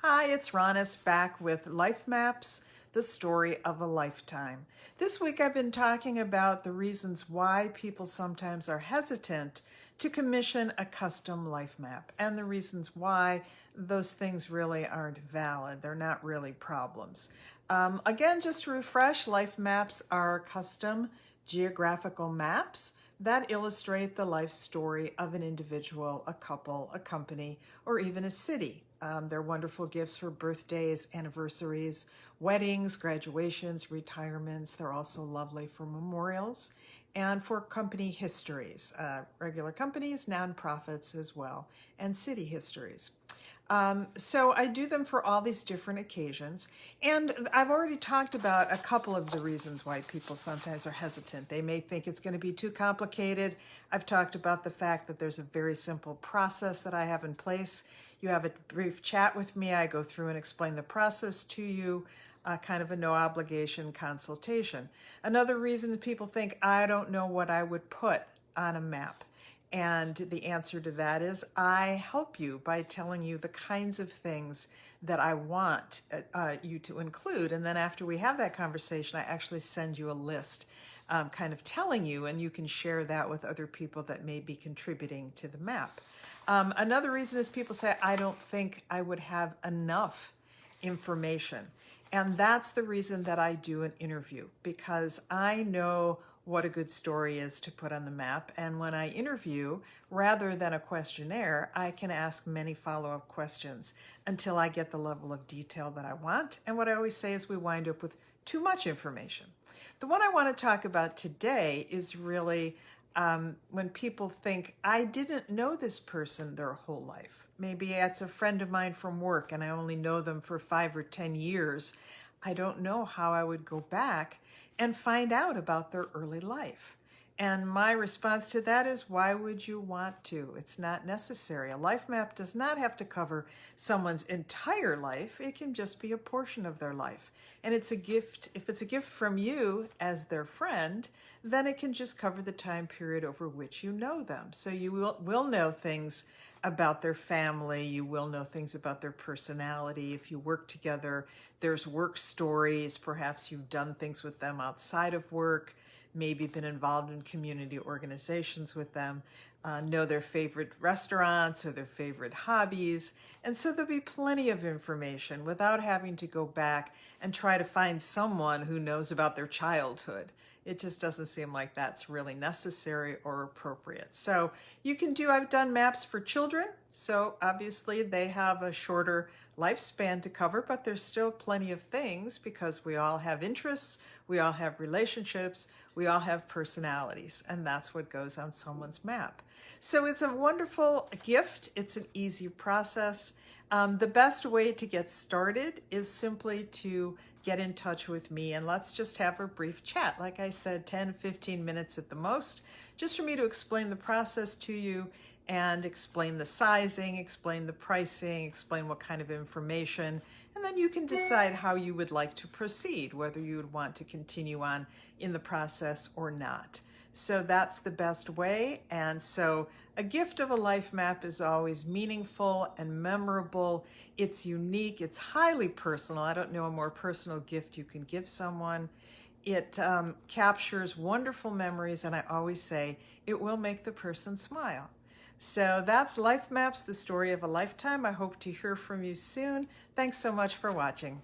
Hi, it's Ronis back with LifeMaps, the story of a lifetime. This week I've been talking about the reasons why people sometimes are hesitant to commission a custom life map and the reasons why those things really aren't valid. They're not really problems. Again, just to refresh, life maps are custom geographical maps that illustrate the life story of an individual, a couple, a company, or even a city. They're wonderful gifts for birthdays, anniversaries, weddings, graduations, retirements. They're also lovely for memorials and for company histories, regular companies, nonprofits as well, and city histories. So I do them for all these different occasions. And I've already talked about a couple of the reasons why people sometimes are hesitant. They may think it's going to be too complicated. I've talked about the fact that there's a very simple process that I have in place. You have a brief chat with me. I go through and explain the process to you, kind of a no obligation consultation. Another reason that people think, I don't know what I would put on a map. And the answer to that is I help you by telling you the kinds of things that I want you to include. And then after we have that conversation, I actually send you a list kind of telling you, and you can share that with other people that may be contributing to the map. Another reason is people say, I don't think I would have enough information. And that's the reason that I do an interview, because I know what a good story is to put on the map. And when I interview, rather than a questionnaire, I can ask many follow-up questions until I get the level of detail that I want. And what I always say is we wind up with too much information. The one I want to talk about today is really when people think, I didn't know this person their whole life. Maybe it's a friend of mine from work and I only know them for 5 or 10 years. I don't know how I would go back and find out about their early life. And my response to that is, why would you want to? It's not necessary. A life map does not have to cover someone's entire life. It can just be a portion of their life. And it's a gift. If it's a gift from you as their friend, then it can just cover the time period over which you know them. So you will know things about their family. You will know things about their personality. If you work together, there's work stories. Perhaps you've done things with them outside of work, maybe been involved in community organizations with them, know their favorite restaurants or their favorite hobbies. And so there'll be plenty of information without having to go back and try to find someone who knows about their childhood. It just doesn't seem like that's really necessary or appropriate. So you can do, I've done maps for children, so obviously they have a shorter lifespan to cover, but there's still plenty of things because we all have interests, we all have relationships, we all have personalities, and that's what goes on someone's map. So it's a wonderful gift. It's an easy process. The best way to get started is simply to get in touch with me and let's just have a brief chat. Like I said, 10, 15 minutes at the most, just for me to explain the process to you and explain the sizing, explain the pricing, explain what kind of information, and then you can decide how you would like to proceed, whether you would want to continue on in the process or not. So that's the best way. And so a gift of a life map is always meaningful and memorable. It's unique. It's highly personal. I don't know a more personal gift you can give someone. It captures wonderful memories. And I always say it will make the person smile. So that's Life Maps, the story of a lifetime. I hope to hear from you soon. Thanks so much for watching.